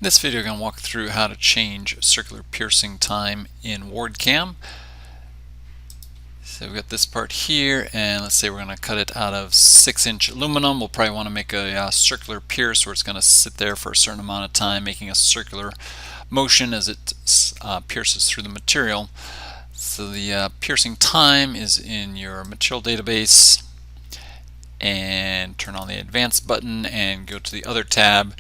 In this video, I'm going to walk through how to change circular piercing time in WARDCAM. So we've got this part here, and let's say we're going to cut it out of 6-inch aluminum. We'll probably want to make a circular pierce where it's going to sit there for a certain amount of time, making a circular motion as it pierces through the material. So the piercing time is in your material database, and turn on the advanced button and go to the other tab.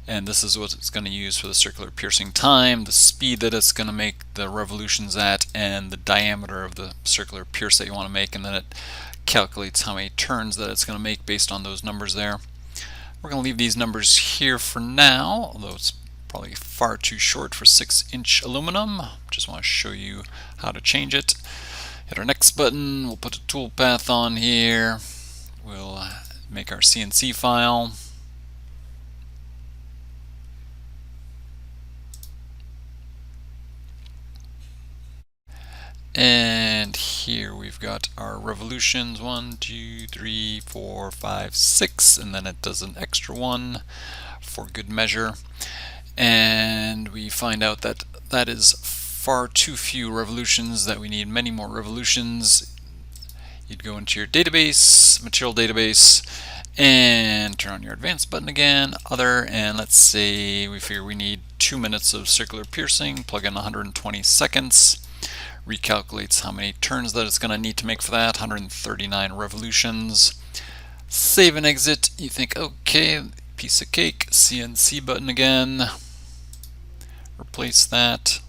And this is what it's going to use for the circular piercing time, the speed that it's going to make the revolutions at, and the diameter of the circular pierce that you want to make, and then it calculates how many turns that it's going to make based on those numbers there. We're going to leave these numbers here for now, although it's probably far too short for 6-inch aluminum. Just want to show you how to change it. Hit our next button, we'll put a toolpath on here, we'll make our CNC file. And here we've got our revolutions, 1, 2, 3, 4, 5, 6, and then it does an extra one for good measure. And we find out that that is far too few revolutions, that we need many more revolutions. You'd go into your database, material database, and turn on your advanced button again, other, and let's say we figure we need 2 minutes of circular piercing, plug in 120 seconds. Recalculates how many turns that it's going to need to make for that, 139 revolutions. Save and exit. You think, okay, piece of cake. CNC button again. Replace that.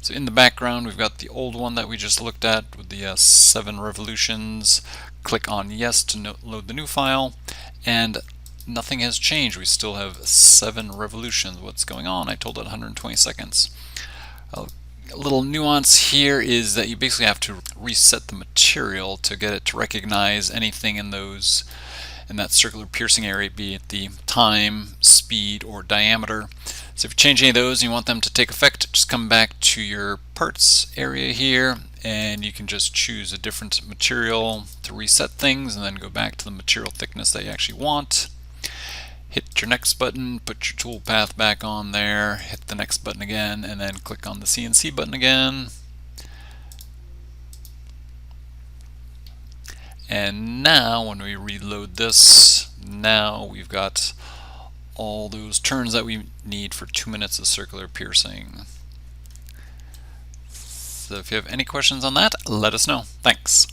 So in the background, we've got the old one that we just looked at with the 7 revolutions. Click on yes to load the new file, and nothing has changed. We still have 7 revolutions. What's going on? I told it 120 seconds. A little nuance here is that you basically have to reset the material to get it to recognize anything in that circular piercing area, be it the time, speed, or diameter. So if you change any of those and you want them to take effect, just come back to your parts area here, and you can just choose a different material to reset things, and then go back to the material thickness that you actually want. Hit your next button, put your toolpath back on there, hit the next button again, and then click on the CNC button again. And now when we reload this, now we've got all those turns that we need for 2 minutes of circular piercing. So if you have any questions on that, let us know. Thanks.